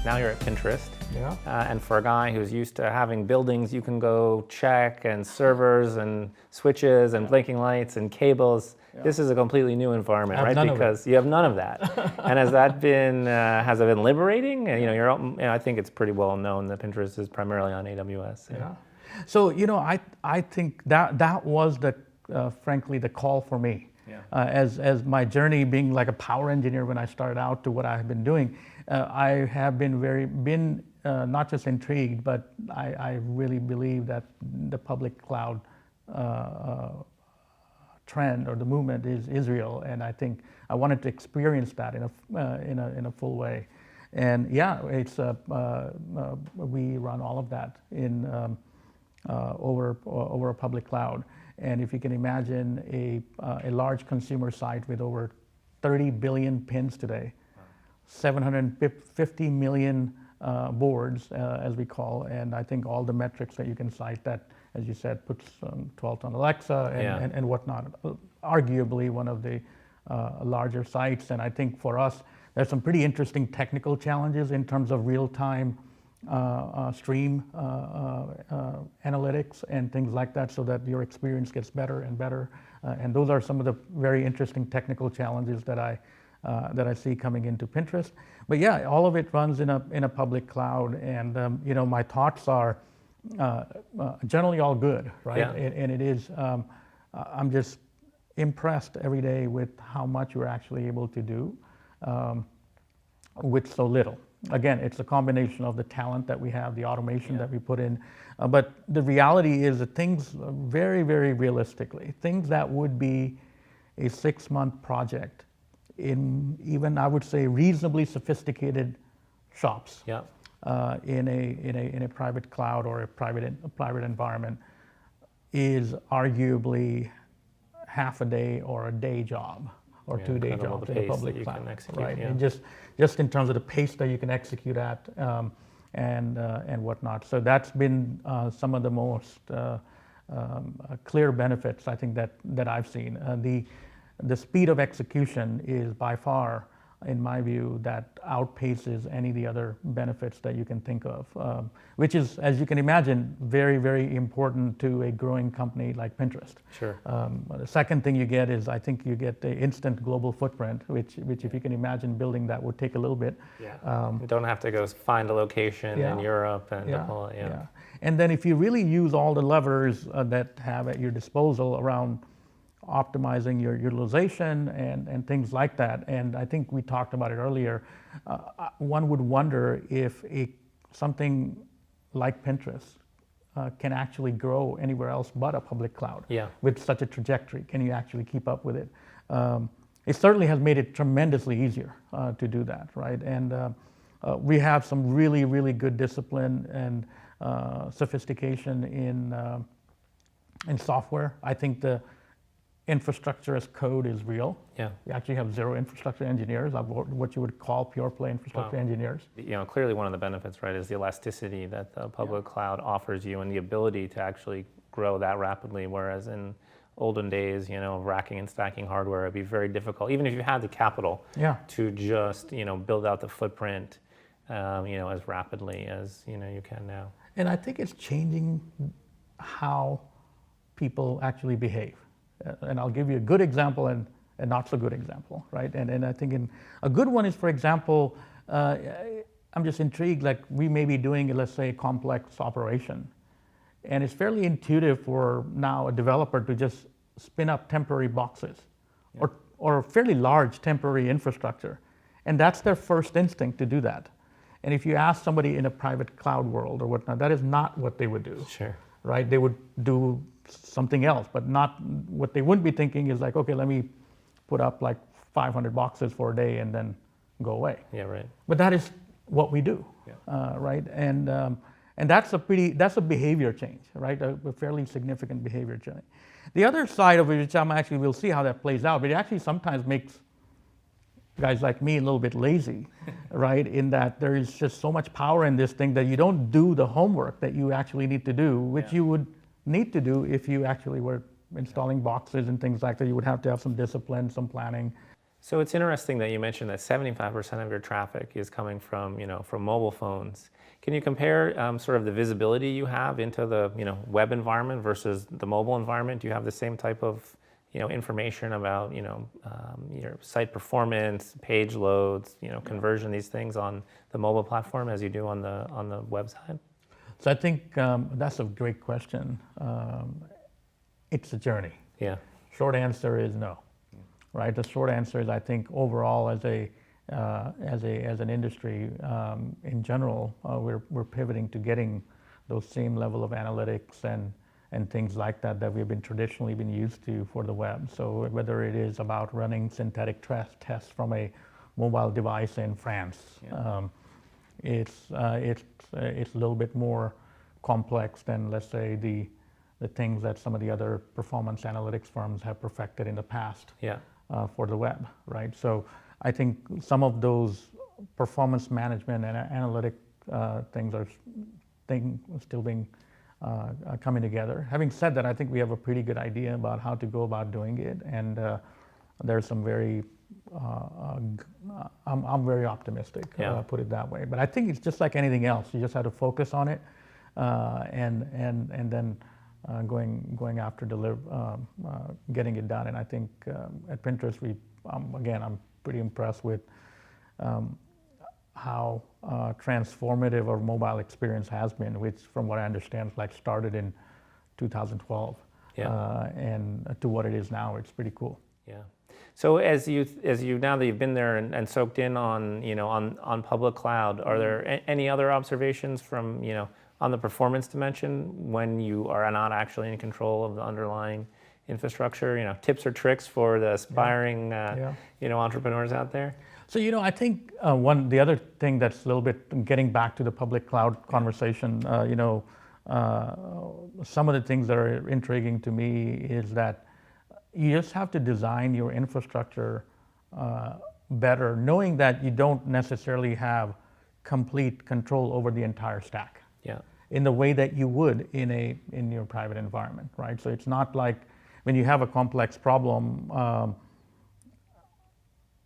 Now you're at Pinterest. Yeah. And for a guy who's used to having buildings you can go check, and servers and switches and blinking lights and cables, this is a completely new environment, right? Because you have none of that. And has that been, has it been liberating? And, I think it's pretty well known that Pinterest is primarily on AWS. Yeah. So, I think that was frankly, the call for me. Yeah. As my journey being like a power engineer when I started out to what I have been doing, I have been not just intrigued, but I really believe that the public cloud trend or the movement is real, and I think I wanted to experience that in a full way. And yeah, it's we run all of that in over a public cloud. And if you can imagine a large consumer site with over 30 billion pins today, 750 million boards, as we call, and I think all the metrics that you can cite that, as you said, puts 12 on Alexa and whatnot, arguably one of the larger sites. And I think for us, there's some pretty interesting technical challenges in terms of real-time stream analytics and things like that, so that your experience gets better and better. And those are some of the very interesting technical challenges that I see coming into Pinterest. But yeah, all of it runs in a public cloud, and my thoughts are generally all good, right? Yeah. And it is. I'm just impressed every day with how much we're actually able to do with so little. Again, it's a combination of the talent that we have, the automation that we put in, but the reality is that things, very, very realistically, things that would be a 6-month project in even, I would say, reasonably sophisticated shops, in a private cloud or a private environment, is arguably half a day or a day job, or 2-day jobs in a public cloud, right? And just in terms of the pace that you can execute at, and whatnot. So that's been some of the most clear benefits, I think, that I've seen. The speed of execution is by far, in my view, that outpaces any of the other benefits that you can think of, which is, as you can imagine, very, very important to a growing company like Pinterest. Sure. The second thing you get is, I think you get the instant global footprint, which if you can imagine building that would take a little bit. Yeah. You don't have to go find a location in Europe and deploy it. Yeah. And then if you really use all the levers that have at your disposal around optimizing your utilization and things like that. And I think we talked about it earlier. One would wonder if something like Pinterest can actually grow anywhere else but a public cloud with such a trajectory. Can you actually keep up with it? It certainly has made it tremendously easier to do that, right? And we have some really, really good discipline and sophistication in software. I think the infrastructure as code is real. Yeah. We actually have 0 infrastructure engineers, what you would call pure play infrastructure engineers. Clearly one of the benefits, right, is the elasticity that the public cloud offers you, and the ability to actually grow that rapidly, whereas in olden days, of racking and stacking hardware, it'd be very difficult, even if you had the capital, to just, build out the footprint, as rapidly as, you can now. And I think it's changing how people actually behave. And I'll give you a good example and a not so good example, right? And I think a good one is, for example, I'm just intrigued, like we may be doing, let's say, a complex operation. And it's fairly intuitive for now a developer to just spin up temporary boxes or fairly large temporary infrastructure. And that's their first instinct to do that. And if you ask somebody in a private cloud world or whatnot, that is not what they would do. Sure. Right? They would do something else, but not what they wouldn't be thinking is like, okay, let me put up like 500 boxes for a day and then go away. Yeah, right. But that is what we do, right? And that's a behavior change, right? A fairly significant behavior change. The other side of it, which we'll see how that plays out, but it actually sometimes makes guys like me a little bit lazy, right? In that there is just so much power in this thing that you don't do the homework that you actually need to do, which you would need to do if you actually were installing boxes and things like that. You would have to have some discipline, some planning. So it's interesting that you mentioned that 75% of your traffic is coming from, from mobile phones. Can you compare sort of the visibility you have into the, web environment versus the mobile environment? Do you have the same type of, information about, your site performance, page loads, conversion, these things on the mobile platform as you do on the website? So I think that's a great question. It's a journey. Yeah. Short answer is no, right? The short answer is I think overall as an industry in general, we're pivoting to getting those same level of analytics and things like that we've been traditionally been used to for the web. So whether it is about running synthetic tests from a mobile device in France, it's a little bit more complex than, let's say, the things that some of the other performance analytics firms have perfected in the past for the web, right? So I think some of those performance management and analytic things are still being coming together. Having said that, I think we have a pretty good idea about how to go about doing it, and there's some very I'm very optimistic, put it that way. But I think it's just like anything else. You just have to focus on it, and then going after getting it done. And I think at Pinterest, I'm pretty impressed with how transformative our mobile experience has been, which, from what I understand, started in 2012, and to what it is now. It's pretty cool. Yeah. So as you now that you've been there and soaked in on on public cloud, are there any other observations from on the performance dimension when you are not actually in control of the underlying infrastructure? Tips or tricks for the aspiring entrepreneurs out there? So I think the other thing that's a little bit getting back to the public cloud conversation, some of the things that are intriguing to me is that you just have to design your infrastructure better, knowing that you don't necessarily have complete control over the entire stack. Yeah. In the way that you would in your private environment, right? So it's not like when you have a complex problem,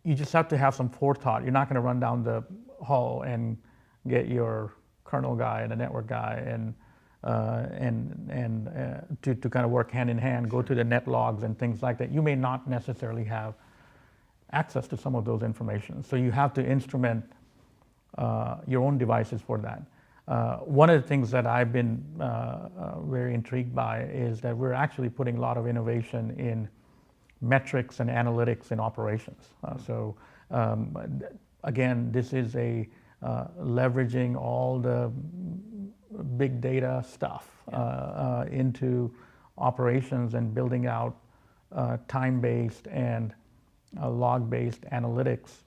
you just have to have some forethought. You're not going to run down the hall and get your kernel guy and a network guy and to kind of work hand in hand, go to the net logs and things like that. You may not necessarily have access to some of those information. So you have to instrument your own devices for that. One of the things that I've been very intrigued by is that we're actually putting a lot of innovation in metrics and analytics in operations. So again, this is leveraging all the big data stuff into operations and building out time-based and log-based analytics,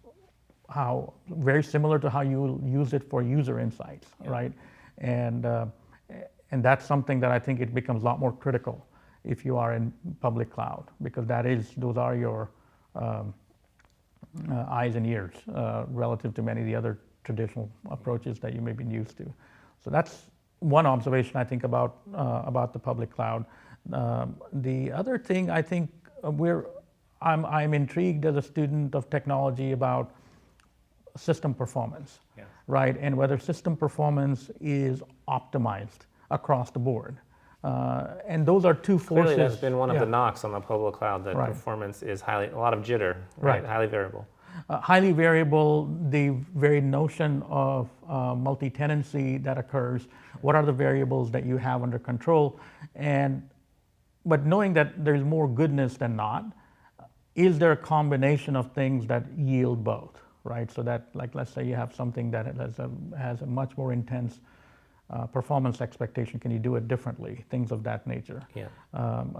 how very similar to how you use it for user insights, right? And that's something that I think it becomes a lot more critical if you are in public cloud, because those are your eyes and ears relative to many of the other traditional approaches that you may be used to. So that's one observation I think about the public cloud. The other thing I think I'm intrigued as a student of technology about system performance, right? And whether system performance is optimized across the board. And those are two forces. Clearly, that's been one of the knocks on the public cloud, that performance is a lot of jitter, right? Highly variable. Highly variable, the very notion of multi-tenancy that occurs, what are the variables that you have under control? But knowing that there's more goodness than not, is there a combination of things that yield both, right? So that, let's say you have something that has a much more intense performance expectation. Can you do it differently? Things of that nature. Yeah.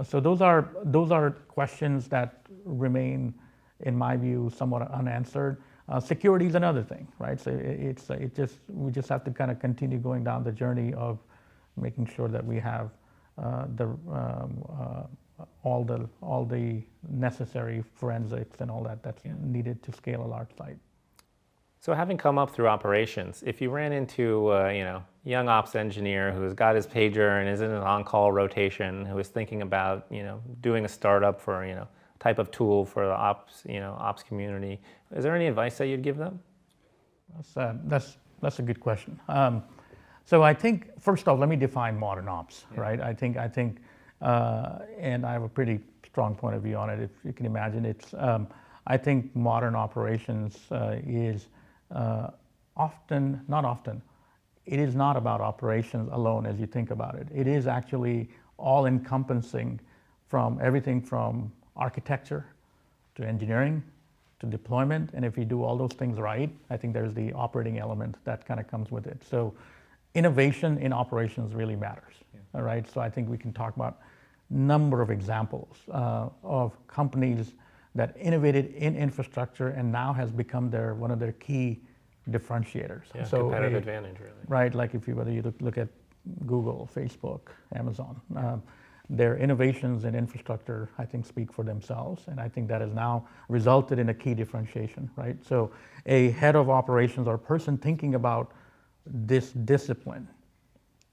So those are questions that remain, in my view, somewhat unanswered. Security is another thing, right? So we just have to kind of continue going down the journey of making sure that we have all the necessary forensics and all that's needed to scale a large site. So having come up through operations, if you ran into young ops engineer who's got his pager and is in an on-call rotation, who is thinking about doing a startup for type of tool for the ops community. Is there any advice that you'd give them? That's a good question. So I think, first off, let me define modern ops, right? I think, and I have a pretty strong point of view on it. If you can imagine, I think modern operations is not often. It is not about operations alone as you think about it. It is actually all encompassing from everything from architecture to engineering to deployment. And if you do all those things right, I think there's the operating element that kind of comes with it. So innovation in operations really matters. All right. So I think we can talk about number of examples of companies that innovated in infrastructure and now has become one of their key differentiators. Yeah, so competitive advantage, really. Right, like whether you look at Google, Facebook, Amazon, their innovations in infrastructure, I think, speak for themselves, and I think that has now resulted in a key differentiation, right? So a head of operations or a person thinking about this discipline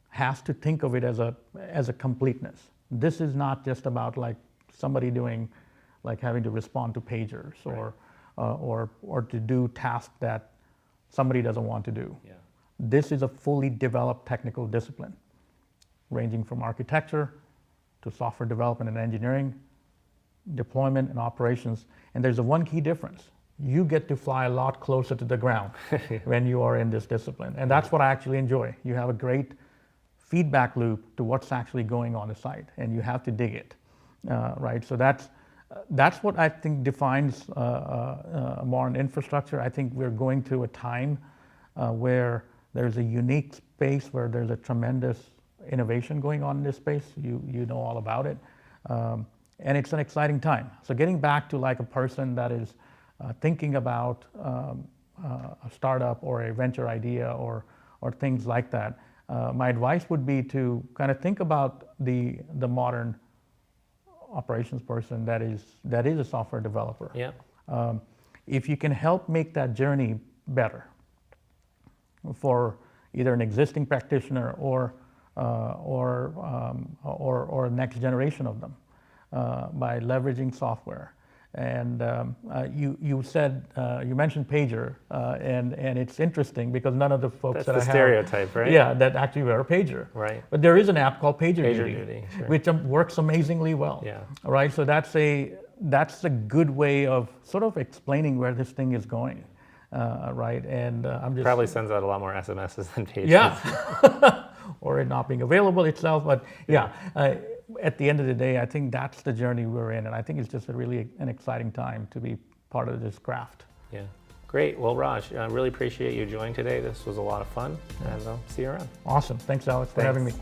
has to think of it as a completeness. This is not just about like somebody doing, like having to respond to pagers or to do tasks that somebody doesn't want to do. Yeah. This is a fully developed technical discipline, ranging from architecture to software development and engineering, deployment and operations. And there's one key difference. You get to fly a lot closer to the ground when you are in this discipline. And that's what I actually enjoy. You have a great feedback loop to what's actually going on the site, and you have to dig it, right? So that's what I think defines modern infrastructure. I think we're going through a time where there's a unique space where there's a tremendous innovation going on in this space. You know all about it, and it's an exciting time. So getting back to like a person that is thinking about a startup or a venture idea or things like that, my advice would be to kind of think about the modern operations person that is a software developer. Yeah. If you can help make that journey better for either an existing practitioner or a next generation of them by leveraging software. And you mentioned pager, and it's interesting because none of the folks That's that the I have, stereotype, right? Yeah, that actually wear a pager. Right. But there is an app called PagerDuty, sure. which works amazingly well. Yeah. All right. So that's a good way of sort of explaining where this thing is going, right? And I'm just Probably sends out a lot more SMSs than pages. Yeah. Or it not being available itself, but yeah. At the end of the day, I think that's the journey we're in, and I think it's just an exciting time to be part of this craft. Yeah, great. Well, Raj, I really appreciate you joining today. This was a lot of fun, and I'll see you around. Awesome. Thanks, Alex, for having me.